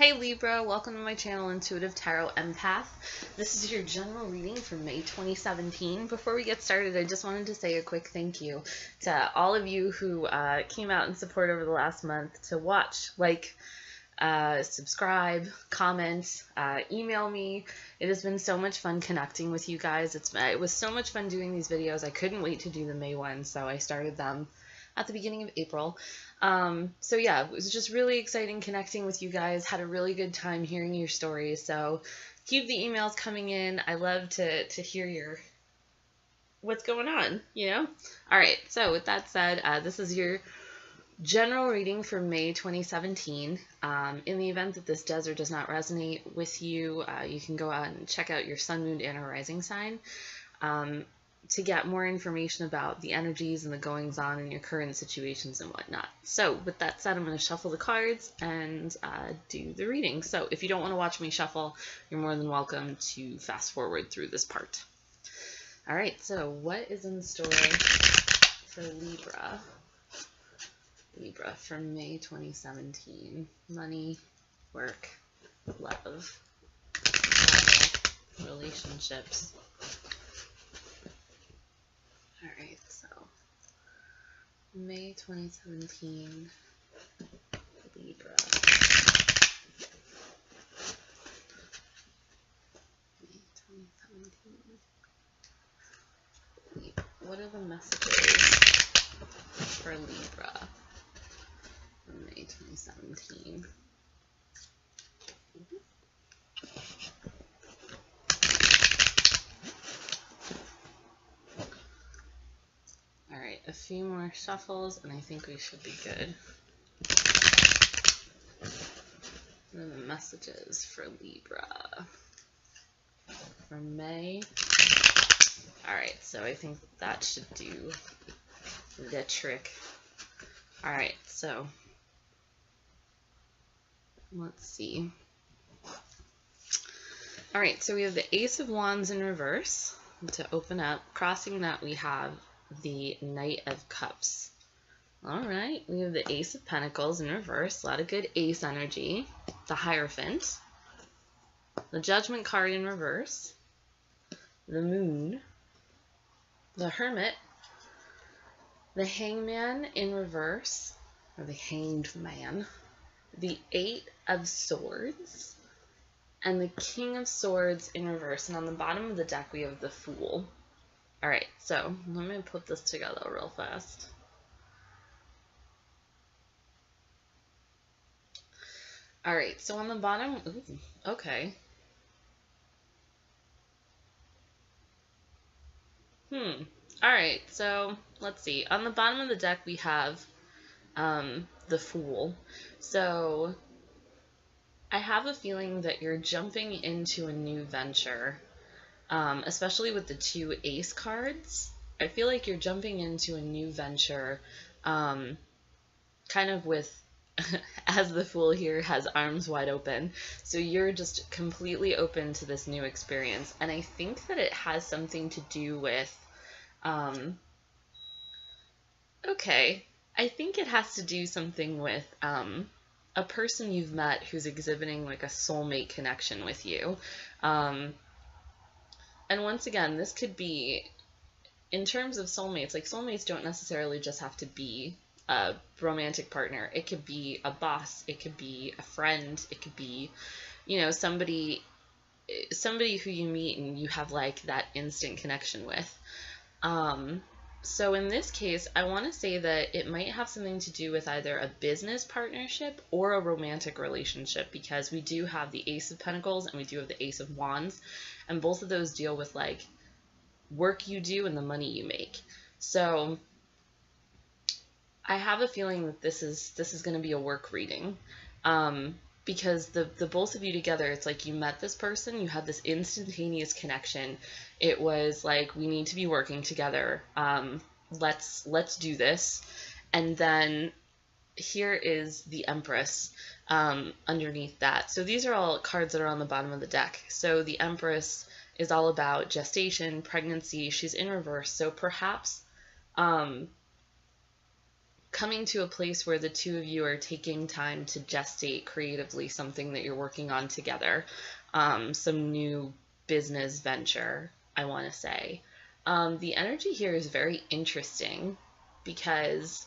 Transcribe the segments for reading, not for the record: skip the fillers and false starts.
Hey Libra, welcome to my channel, Intuitive Tarot Empath. This is your general reading for May 2017. Before we get started, I just wanted to say a quick thank you to all of you who came out in support over the last month to watch, subscribe, comment, email me. It has been so much fun connecting with you guys. It was so much fun doing these videos. I couldn't wait to do the May one, so I started them at the beginning of April. So yeah, it was just really exciting connecting with you guys. Had a really good time hearing your stories. So keep the emails coming in. I love to hear what's going on, you know? All right, so with that said, this is your general reading for May 2017. In the event that this does or does not resonate with you, you can go out and check out your sun, moon, and or rising sign to get more information about the energies and the goings on in your current situations and whatnot. So with that said, I'm going to shuffle the cards and do the reading. So if you don't want to watch me shuffle, you're more than welcome to fast forward through this part. All right, so what is in store for Libra? Libra for May 2017. Money, work, love, travel, relationships. All right, so May 2017, Libra. May 2017. Libra. What are the messages for Libra for May 2017? A few more shuffles, and I think we should be good. What are the messages for Libra for May? All right, so I think that should do the trick. All right, so let's see. All right, so we have the Ace of Wands in reverse. To open up, crossing that, we have the Knight of Cups. All right, we have the Ace of Pentacles in reverse. A lot of good ace energy. The Hierophant. The Judgment card in reverse. The Moon. The Hermit. The Hangman in reverse. Or the Hanged Man. The Eight of Swords. And the King of Swords in reverse. And on the bottom of the deck, we have the Fool. All right, so let me put this together real fast. All right, so on the bottom, ooh, okay. All right, so let's see. On the bottom of the deck, we have the Fool. So I have a feeling that you're jumping into a new venture. Especially with the two ace cards, I feel like you're jumping into a new venture, kind of with, as the Fool here has arms wide open. So you're just completely open to this new experience. And I think that it has something to do with, okay, I think it has to do something with, a person you've met who's exhibiting like a soulmate connection with you. And once again, this could be, in terms of soulmates, like soulmates don't necessarily just have to be a romantic partner. It could be a boss. It could be a friend. It could be, you know, somebody who you meet and you have like that instant connection with. So in this case, I want to say that it might have something to do with either a business partnership or a romantic relationship, because we do have the Ace of Pentacles and we do have the Ace of Wands, and both of those deal with like work you do and the money you make. So I have a feeling that this is going to be a work reading, because the both of you together, it's like you met this person, you had this instantaneous connection. It was like, we need to be working together. Let's do this. And then here is the Empress underneath that. So these are all cards that are on the bottom of the deck. So the Empress is all about gestation, pregnancy. She's in reverse. So perhaps coming to a place where the two of you are taking time to gestate creatively something that you're working on together, some new business venture, I want to say. The energy here is very interesting because,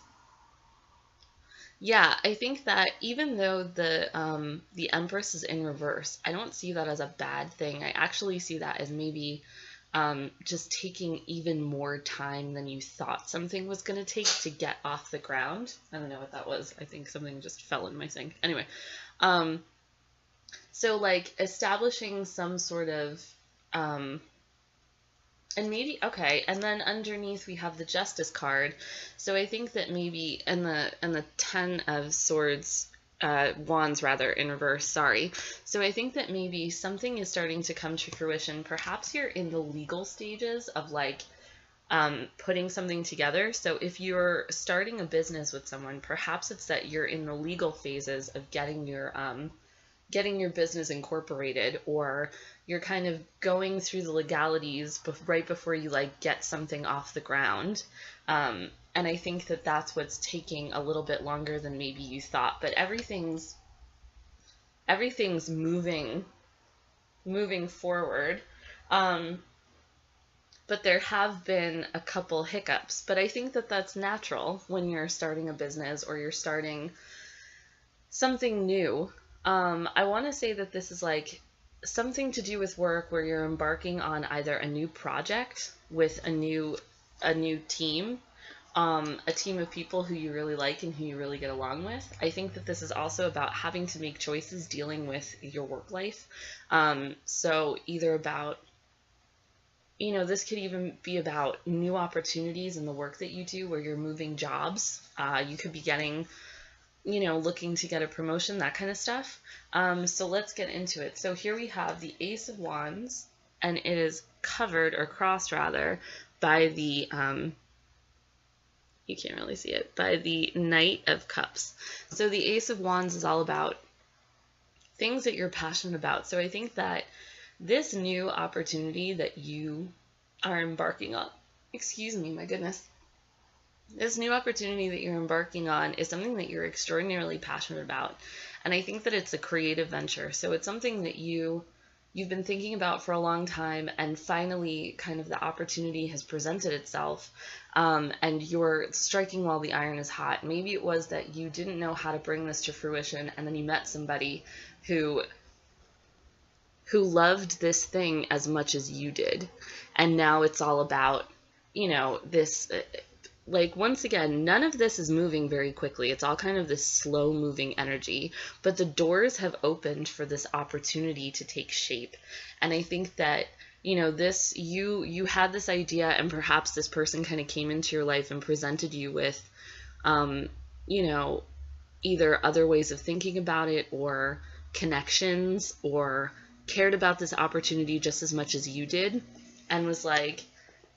yeah, I think that even though the Empress is in reverse, I don't see that as a bad thing. I actually see that as maybe just taking even more time than you thought something was going to take to get off the ground. I don't know what that was. I think something just fell in my sink. Anyway, so like establishing some sort of, and maybe, okay, and then underneath we have the Justice card. So I think that maybe, and the Ten of Swords, Wands rather, in reverse, sorry. So I think that maybe something is starting to come to fruition. Perhaps you're in the legal stages of like putting something together. So if you're starting a business with someone, perhaps it's that you're in the legal phases of getting your business incorporated, or you're kind of going through the legalities right before you like get something off the ground. And I think that that's what's taking a little bit longer than maybe you thought, but everything's moving forward. But there have been a couple hiccups, but I think that that's natural when you're starting a business or you're starting something new. I want to say that this is like something to do with work where you're embarking on either a new project with a new team, a team of people who you really like and who you really get along with. I think that this is also about having to make choices dealing with your work life. So either about, this could even be about new opportunities in the work that you do where you're moving jobs. You could be getting, looking to get a promotion, that kind of stuff. So let's get into it. So here we have the Ace of Wands, and it is covered, or crossed rather, by the, you can't really see it, by the Knight of Cups. So the Ace of Wands is all about things that you're passionate about. So I think that this new opportunity that you are embarking on, excuse me, my goodness, this new opportunity that you're embarking on is something that you're extraordinarily passionate about. And I think that it's a creative venture. So it's something that you've been thinking about for a long time, and finally kind of the opportunity has presented itself, and you're striking while the iron is hot. Maybe it was that you didn't know how to bring this to fruition, and then you met somebody who loved this thing as much as you did. And now it's all about, this, like, once again, none of this is moving very quickly. It's all kind of this slow moving energy, but the doors have opened for this opportunity to take shape. And I think that, this, you had this idea, and perhaps this person kind of came into your life and presented you with, either other ways of thinking about it, or connections, or cared about this opportunity just as much as you did, and was like,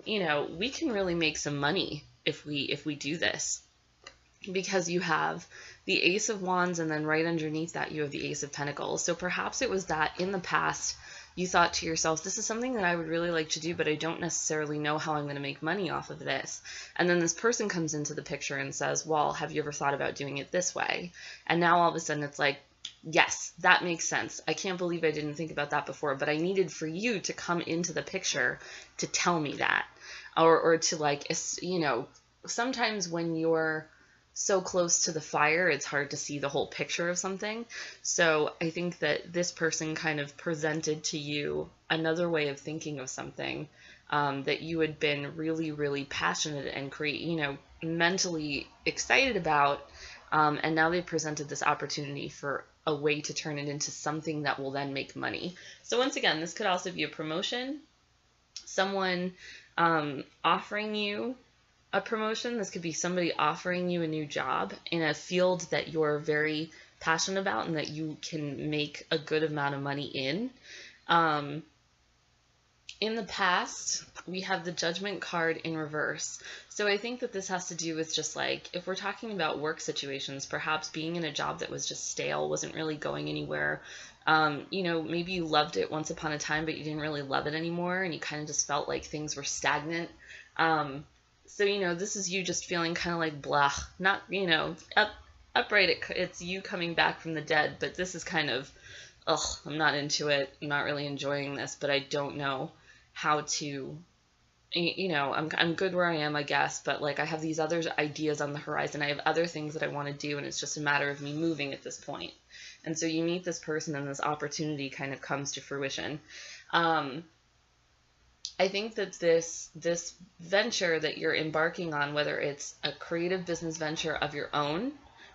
we can really make some money if we do this, because you have the Ace of Wands, and then right underneath that you have the Ace of Pentacles. So perhaps it was that in the past you thought to yourself, this is something that I would really like to do, but I don't necessarily know how I'm going to make money off of this. And then this person comes into the picture and says, well, have you ever thought about doing it this way? And now all of a sudden it's like, yes, that makes sense. I can't believe I didn't think about that before, but I needed for you to come into the picture to tell me that, or to, like, sometimes when you're so close to the fire, it's hard to see the whole picture of something. So I think that this person kind of presented to you another way of thinking of something, that you had been really, really passionate and mentally excited about. And now they presented this opportunity for a way to turn it into something that will then make money. So once again, this could also be a promotion, someone offering you a promotion. This could be somebody offering you a new job in a field that you're very passionate about and that you can make a good amount of money in. In the past, we have the Judgment card in reverse. So I think that this has to do with just like, if we're talking about work situations, perhaps being in a job that was just stale, wasn't really going anywhere. Maybe you loved it once upon a time, but you didn't really love it anymore, and you kind of just felt like things were stagnant. So, this is you just feeling kind of like blah, not, upright. It's you coming back from the dead, but this is kind of, ugh, I'm not into it. I'm not really enjoying this, but I don't know how to, I'm good where I am, I guess, but like I have these other ideas on the horizon. I have other things that I want to do, and it's just a matter of me moving at this point. And so you meet this person, and this opportunity kind of comes to fruition. I think that this venture that you're embarking on, whether it's a creative business venture of your own,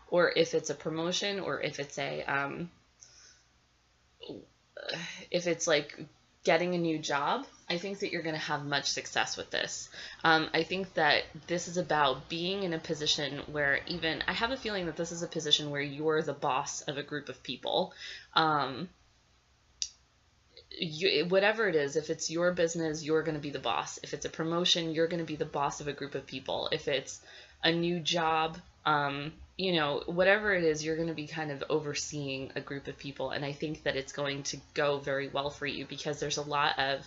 or if it's a promotion, or if it's like getting a new job, I think that you're going to have much success with this. I think that this is about being in a position where I have a feeling that this is a position where you're the boss of a group of people. Whatever it is, if it's your business, you're going to be the boss. If it's a promotion, you're going to be the boss of a group of people. If it's a new job, whatever it is, you're going to be kind of overseeing a group of people. And I think that it's going to go very well for you because there's a lot of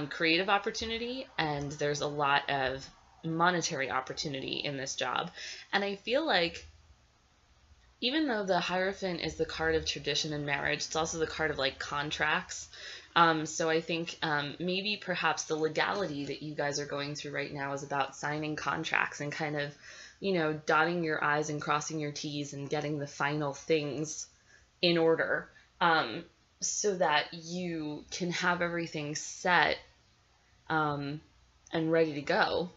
creative opportunity and there's a lot of monetary opportunity in this job. And I feel like even though the Hierophant is the card of tradition and marriage, it's also the card of like contracts. So I think maybe perhaps the legality that you guys are going through right now is about signing contracts and kind of, dotting your I's and crossing your T's and getting the final things in order, so that you can have everything set and ready to go.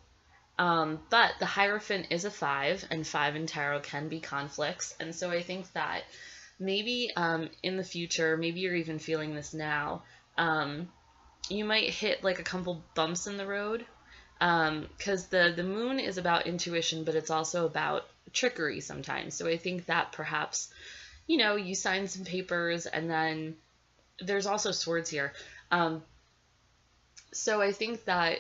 But the Hierophant is a 5, and 5 in tarot can be conflicts. And so I think that maybe in the future, maybe you're even feeling this now, you might hit like a couple bumps in the road, because the moon is about intuition, but it's also about trickery sometimes. So I think that perhaps, you sign some papers, and then there's also swords here. So I think that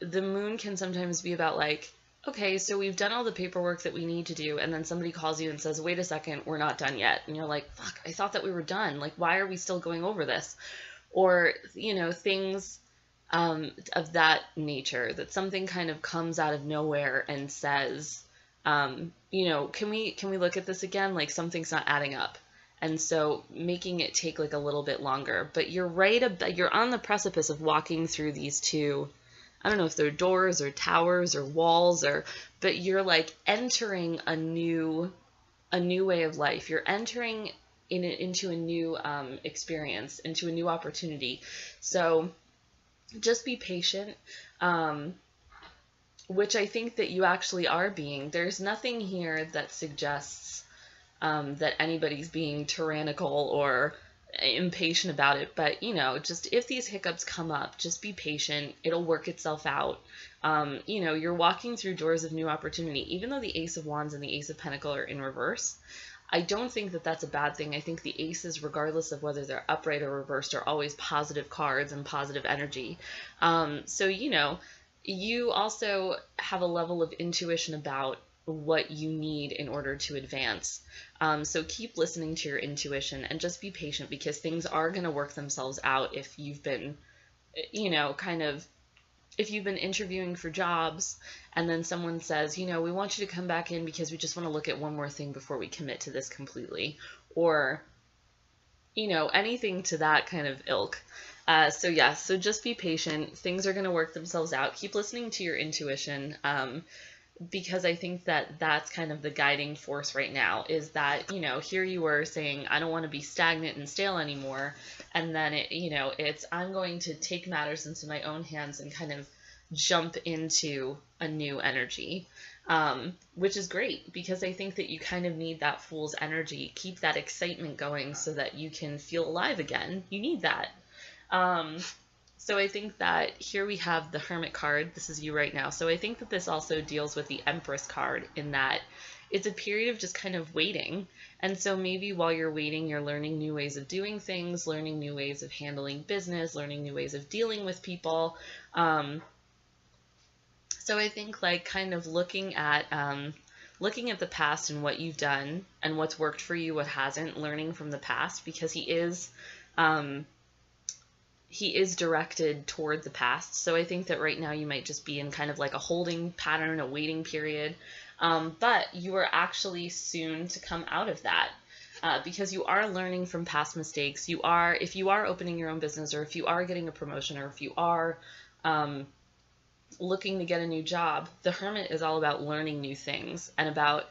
the moon can sometimes be about like, okay, so we've done all the paperwork that we need to do, and then somebody calls you and says, wait a second, we're not done yet. And you're like, fuck, I thought that we were done. Like, why are we still going over this? Or, things of that nature, that something kind of comes out of nowhere and says, can we look at this again? Like, something's not adding up. And so making it take like a little bit longer. But you're you're on the precipice of walking through these two, I don't know if they're doors or towers or walls, but you're like entering a new way of life. You're entering into a new experience, into a new opportunity. So just be patient, which I think that you actually are being. There's nothing here that suggests that anybody's being tyrannical or impatient about it, but just if these hiccups come up, just be patient. It'll work itself out. You're walking through doors of new opportunity. Even though the Ace of Wands and the Ace of Pentacles are in reverse, I don't think that that's a bad thing. I think the aces, regardless of whether they're upright or reversed, are always positive cards and positive energy. So you also have a level of intuition about what you need in order to advance. So keep listening to your intuition and just be patient, because things are going to work themselves out if you've been, if you've been interviewing for jobs and then someone says, we want you to come back in because we just want to look at one more thing before we commit to this completely, or, anything to that kind of ilk. So just be patient. Things are going to work themselves out. Keep listening to your intuition. Because I think that that's kind of the guiding force right now, is that, here you were saying, I don't want to be stagnant and stale anymore. And then I'm going to take matters into my own hands and kind of jump into a new energy, which is great, because I think that you kind of need that fool's energy. Keep that excitement going so that you can feel alive again. You need that. So I think that here we have the Hermit card. This is you right now. So I think that this also deals with the Empress card, in that it's a period of just kind of waiting. And so maybe while you're waiting, you're learning new ways of doing things, learning new ways of handling business, learning new ways of dealing with people. So I think like kind of looking at the past and what you've done and what's worked for you, what hasn't, learning from the past, because he is he is directed toward the past. So I think that right now you might just be in kind of like a holding pattern, a waiting period. But you are actually soon to come out of that. Because you are learning from past mistakes. If you are opening your own business, or if you are getting a promotion, or if you are looking to get a new job, the Hermit is all about learning new things and about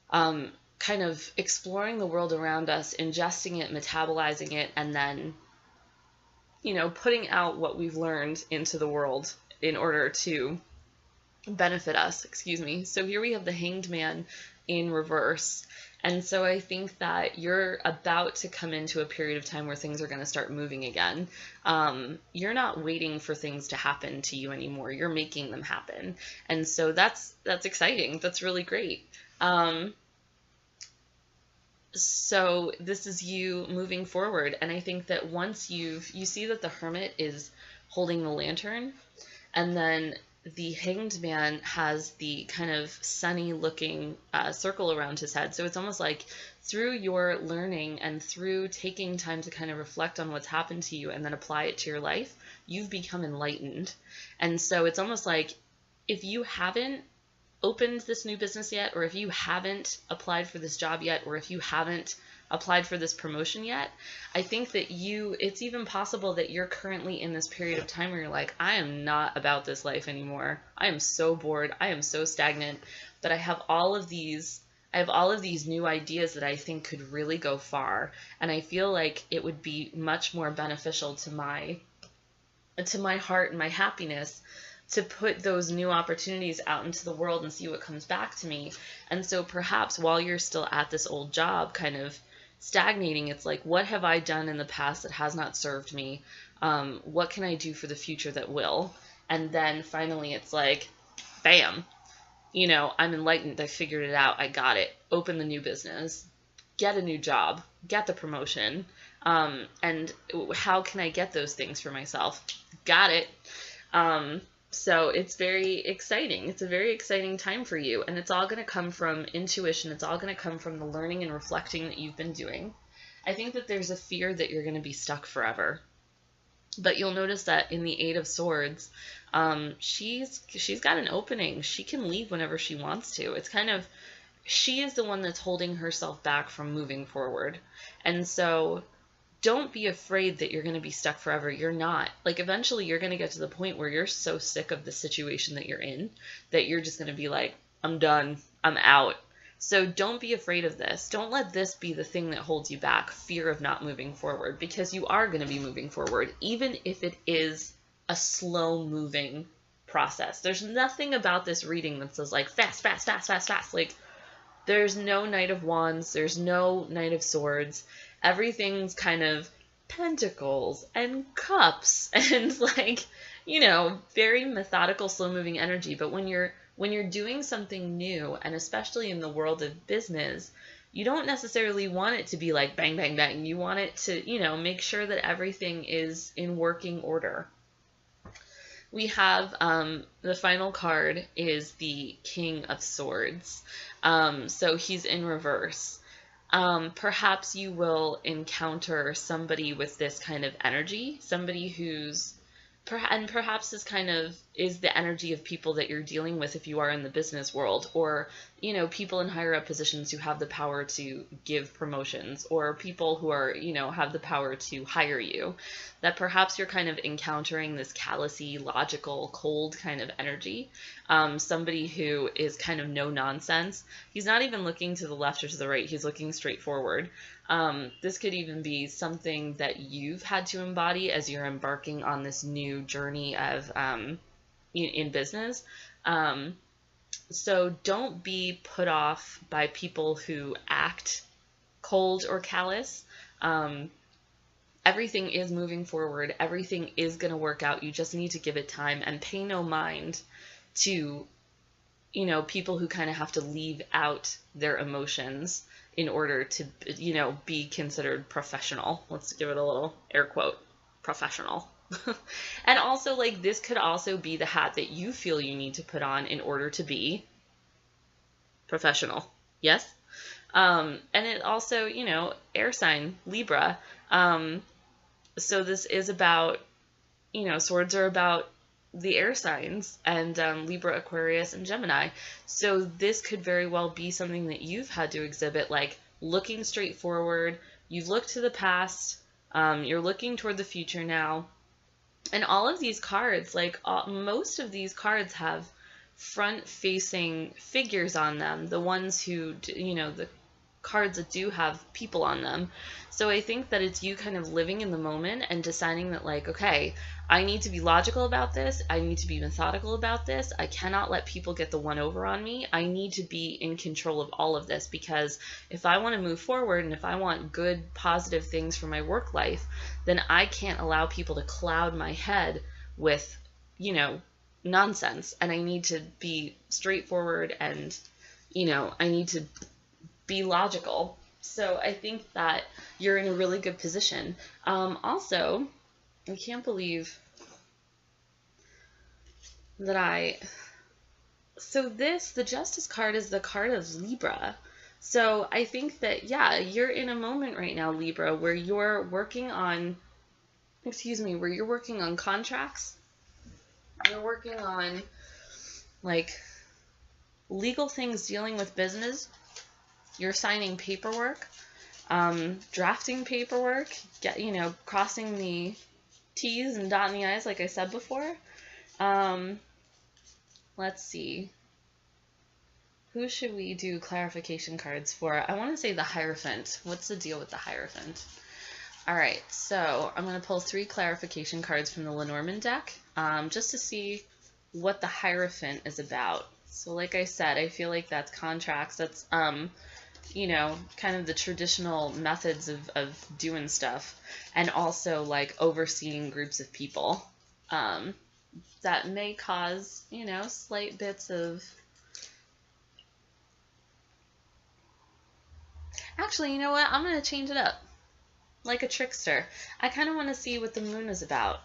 kind of exploring the world around us, ingesting it, metabolizing it, and then, putting out what we've learned into the world in order to benefit us. Excuse me. So here we have the Hanged Man in reverse. And so I think that you're about to come into a period of time where things are going to start moving again. You're not waiting for things to happen to you anymore. You're making them happen. And so that's exciting. That's really great. So this is you moving forward. And I think that once you see that the Hermit is holding the lantern, and then the Hanged Man has the kind of sunny looking circle around his head. So it's almost like through your learning and through taking time to kind of reflect on what's happened to you and then apply it to your life, you've become enlightened. And so it's almost like if you haven't opened this new business yet, or if you haven't applied for this job yet, or if you haven't applied for this promotion yet, I think that it's even possible that you're currently in this period of time where you're like, I am not about this life anymore. I am so bored. I am so stagnant. But I have all of these new ideas that I think could really go far. And I feel like it would be much more beneficial to my heart and my happiness to put those new opportunities out into the world and see what comes back to me. And so perhaps while you're still at this old job kind of stagnating, it's like, what have I done in the past that has not served me? What can I do for the future that will? And then finally it's like, bam, I'm enlightened. I figured it out. I got it. Open the new business, get a new job, get the promotion. And how can I get those things for myself? Got it. So it's very exciting. It's a very exciting time for you. And it's all going to come from intuition. It's all going to come from the learning and reflecting that you've been doing. I think that there's a fear that you're going to be stuck forever. But you'll notice that in the Eight of Swords, she's got an opening. She can leave whenever she wants to. It's kind of, she is the one that's holding herself back from moving forward. And so don't be afraid that you're going to be stuck forever. You're not. Like, eventually you're going to get to the point where you're so sick of the situation that you're in that you're just going to be like, I'm done. I'm out. So don't be afraid of this. Don't let this be the thing that holds you back, fear of not moving forward, because you are going to be moving forward, even if it is a slow moving process. There's nothing about this reading that says like fast, fast, fast, fast, fast. Like, there's no Knight of Wands. There's no Knight of Swords. Everything's kind of pentacles and cups and like, very methodical, slow moving energy. But when you're doing something new, and especially in the world of business, you don't necessarily want it to be like bang, bang, bang. You want it to, make sure that everything is in working order. We have the final card is the King of Swords. So he's in reverse. Perhaps you will encounter somebody with this kind of energy, somebody and perhaps this kind of is the energy of people that you're dealing with if you are in the business world, or, people in higher up positions who have the power to give promotions, or people who are, have the power to hire you, that perhaps you're kind of encountering this callousy, logical, cold kind of energy. Somebody who is kind of no nonsense. He's not even looking to the left or to the right. He's looking straight forward. This could even be something that you've had to embody as you're embarking on this new journey of in business. So don't be put off by people who act cold or callous. Everything is moving forward. Everything is going to work out. You just need to give it time and pay no mind to, people who kind of have to leave out their emotions in order to, be considered professional. Let's give it a little air quote, professional. And also, like, this could also be the hat that you feel you need to put on in order to be professional. Yes? And it also, air sign, Libra. So this is about, swords are about the air signs, and Libra, Aquarius, and Gemini. So this could very well be something that you've had to exhibit, like looking straight forward. You've looked to the past. You're looking toward the future now. And all of these cards, like most of these cards have front-facing figures on them. The ones who, the cards that do have people on them. So I think that it's you kind of living in the moment and deciding that, like, okay, I need to be logical about this. I need to be methodical about this. I cannot let people get the one over on me. I need to be in control of all of this, because if I want to move forward and if I want good, positive things for my work life, then I can't allow people to cloud my head with, nonsense. And I need to be straightforward, and, I need to be logical. So I think that you're in a really good position. Also, I can't believe that the Justice card is the card of Libra. So I think that, yeah, you're in a moment right now, Libra, where you're working on, where you're working on contracts. You're working on, like, legal things dealing with business. You're signing paperwork, drafting paperwork, crossing the T's and dotting the I's, like I said before. Let's see. Who should we do clarification cards for? I want to say the Hierophant. What's the deal with the Hierophant? All right, so I'm going to pull 3 clarification cards from the Lenormand deck, just to see what the Hierophant is about. So like I said, I feel like that's contracts. That's, kind of the traditional methods of doing stuff, and also like overseeing groups of people. That may cause, slight bits of... Actually, you know what? I'm going to change it up. Like a trickster. I kind of want to see what the moon is about.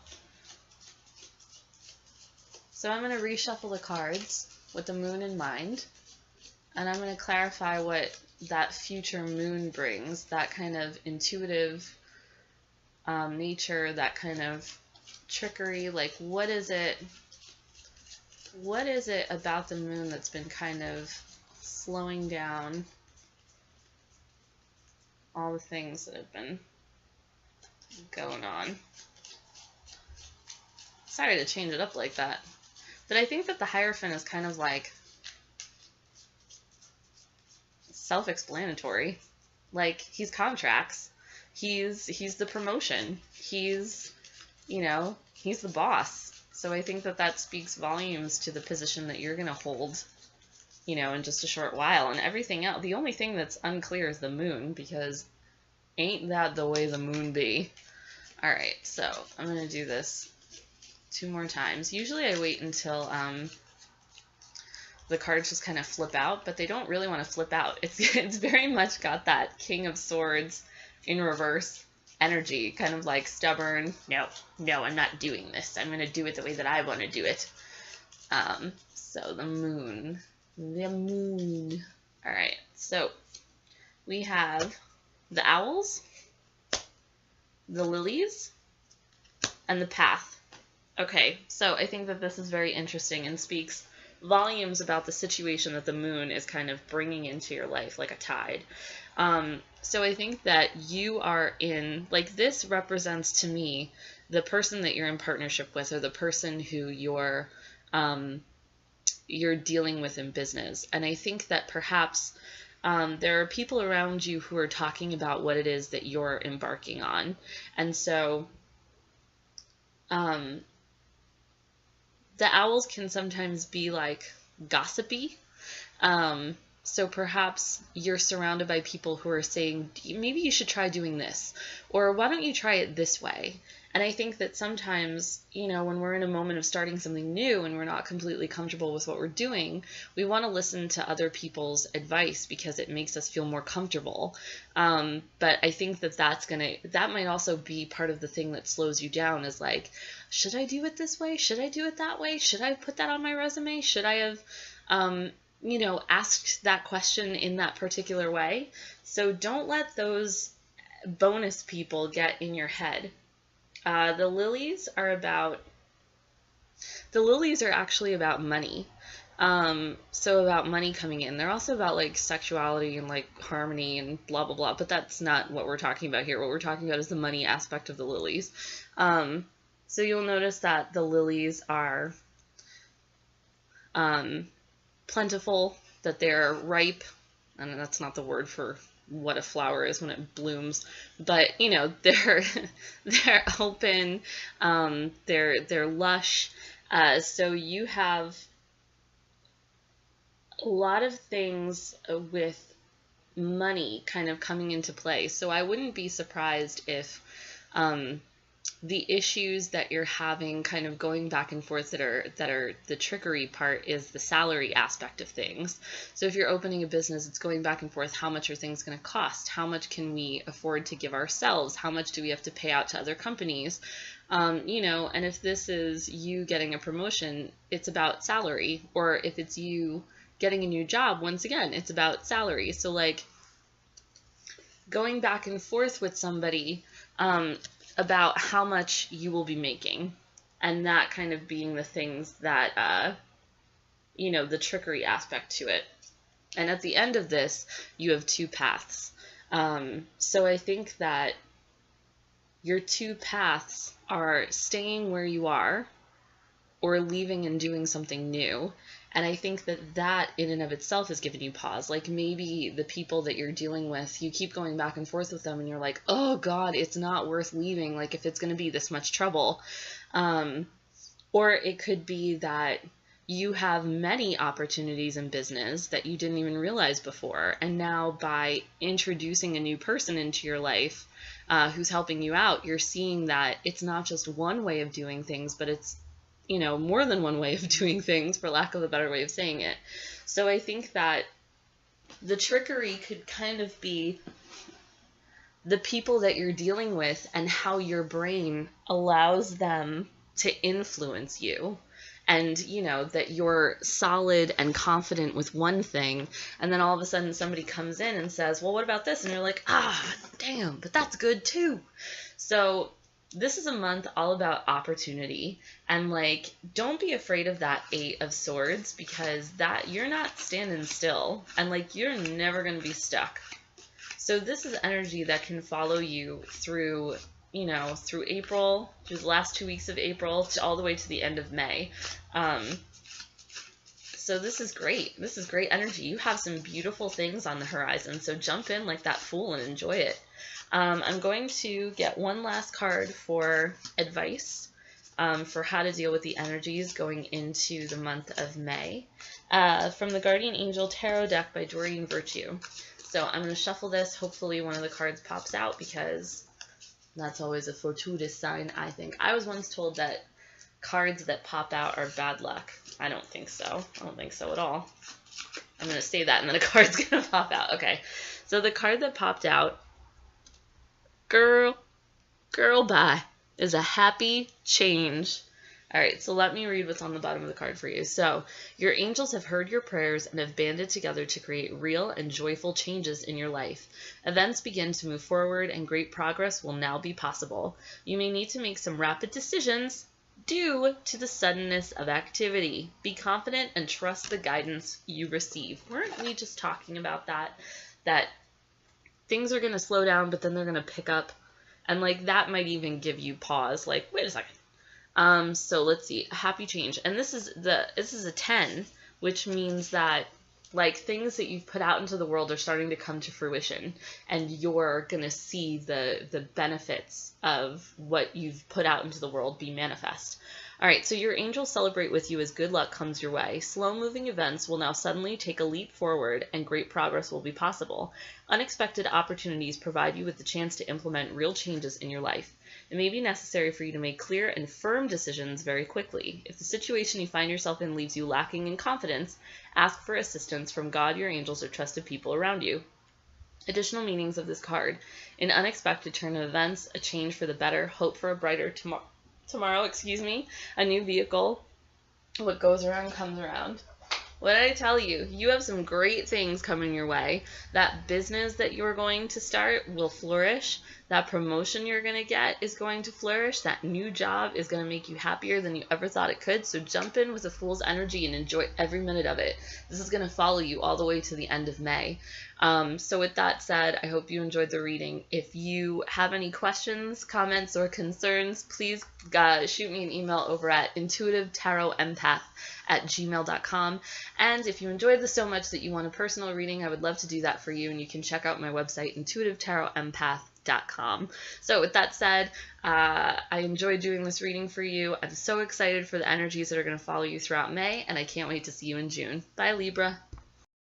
So I'm going to reshuffle the cards with the moon in mind. And I'm going to clarify what that future moon brings. That kind of intuitive nature, that kind of trickery. Like, what is it about the moon that's been kind of slowing down all the things that have been going on? Sorry to change it up like that. But I think that the Hierophant is kind of like self-explanatory. Like, he's contracts. He's the promotion. He's the boss. So I think that speaks volumes to the position that you're going to hold, in just a short while. And everything else, the only thing that's unclear is the moon, because ain't that the way the moon be? All right, so I'm going to do this 2 more times. Usually I wait until the cards just kind of flip out, but they don't really want to flip out. It's very much got that King of Swords in reverse energy, kind of like stubborn. No, I'm not doing this. I'm going to do it the way that I want to do it. So the moon. All right, so we have the owls, the lilies, and the path. Okay, so I think that this is very interesting and speaks volumes about the situation that the moon is kind of bringing into your life like a tide. So I think that you are in, like, this represents to me the person that you're in partnership with, or the person who you're dealing with in business. And I think that perhaps there are people around you who are talking about what it is that you're embarking on. And so the owls can sometimes be like gossipy. So perhaps you're surrounded by people who are saying, maybe you should try doing this, or why don't you try it this way? And I think that sometimes, when we're in a moment of starting something new and we're not completely comfortable with what we're doing, we want to listen to other people's advice because it makes us feel more comfortable. But I think that that might also be part of the thing that slows you down, is like, should I do it this way? Should I do it that way? Should I put that on my resume? Should I have, asked that question in that particular way? So don't let those bonus people get in your head. The lilies are about, the lilies are actually about money. So about money coming in. They're also about like sexuality and like harmony and blah blah blah, but that's not what we're talking about here. What we're talking about is the money aspect of the lilies. So you'll notice that the lilies are plentiful, that they're ripe, and that's not the word for what a flower is when it blooms, but you know, they're they're open, they're lush. So you have a lot of things with money kind of coming into play. So I wouldn't be surprised if the issues that you're having kind of going back and forth that are the trickery part is the salary aspect of things. So if you're opening a business, it's going back and forth. How much are things going to cost? How much can we afford to give ourselves? How much do we have to pay out to other companies? You know, and if this is you getting a promotion, it's about salary. Or if it's you getting a new job, once again, it's about salary. So like going back and forth with somebody, about how much you will be making, and that kind of being the things that, you know, the trickery aspect to it. And at the end of this, you have two paths. So I think that your two paths are staying where you are or leaving and doing something new. And I think that that in and of itself has given you pause. Like maybe the people that you're dealing with, you keep going back and forth with them and you're like, oh God, it's not worth leaving. Like if it's going to be this much trouble. Or it could be that you have many opportunities in business that you didn't even realize before. And now by introducing a new person into your life who's helping you out, you're seeing that it's not just one way of doing things, but it's, you know, more than one way of doing things, for lack of a better way of saying it. So I think that the trickery could kind of be the people that you're dealing with and how your brain allows them to influence you. And, you know, that you're solid and confident with one thing, and then all of a sudden somebody comes in and says, well, what about this? And you're like, ah, damn, but that's good too. So this is a month all about opportunity, and like, don't be afraid of that 8 of Swords, because that you're not standing still, and like, you're never going to be stuck. So this is energy that can follow you through, you know, through April, through the last 2 weeks of April, to all the way to the end of May. So this is great. This is great energy. You have some beautiful things on the horizon, so jump in like that fool and enjoy it. I'm going to get one last card for advice for how to deal with the energies going into the month of May from the Guardian Angel Tarot deck by Doreen Virtue. So I'm going to shuffle this. Hopefully one of the cards pops out, because that's always a fortuitous sign, I think. I was once told that cards that pop out are bad luck. I don't think so. I don't think so at all. I'm going to say that and then a card's going to pop out. Okay. So the card that popped out, girl bye, is a happy change. All right, so let me read what's on the bottom of the card for you. So, your angels have heard your prayers and have banded together to create real and joyful changes in your life. Events begin to move forward, and great progress will now be possible. You may need to make some rapid decisions due to the suddenness of activity. Be confident and trust the guidance you receive. Weren't we just talking about that? That things are going to slow down, but then they're going to pick up. And like, that might even give you pause. Like, wait a second. So let's see, a happy change. And this is a 10, which means that like things that you've put out into the world are starting to come to fruition, and you're going to see the benefits of what you've put out into the world be manifest. All right, so your angels celebrate with you as good luck comes your way. Slow-moving events will now suddenly take a leap forward, and great progress will be possible. Unexpected opportunities provide you with the chance to implement real changes in your life. It may be necessary for you to make clear and firm decisions very quickly. If the situation you find yourself in leaves you lacking in confidence, ask for assistance from God, your angels, or trusted people around you. Additional meanings of this card: an unexpected turn of events, a change for the better, hope for a brighter tomorrow, a new vehicle. What goes around comes around. What did I tell you? You have some great things coming your way. That business that you're going to start will flourish. That promotion you're going to get is going to flourish. That new job is going to make you happier than you ever thought it could. So jump in with a fool's energy and enjoy every minute of it. This is going to follow you all the way to the end of May. So with that said, I hope you enjoyed the reading. If you have any questions, comments, or concerns, please shoot me an email over at intuitivetarotempath@gmail.com. And if you enjoyed this so much that you want a personal reading, I would love to do that for you. And you can check out my website, intuitivetarotempath.com. So with that said, I enjoyed doing this reading for you. I'm so excited for the energies that are going to follow you throughout May, and I can't wait to see you in June. Bye, Libra.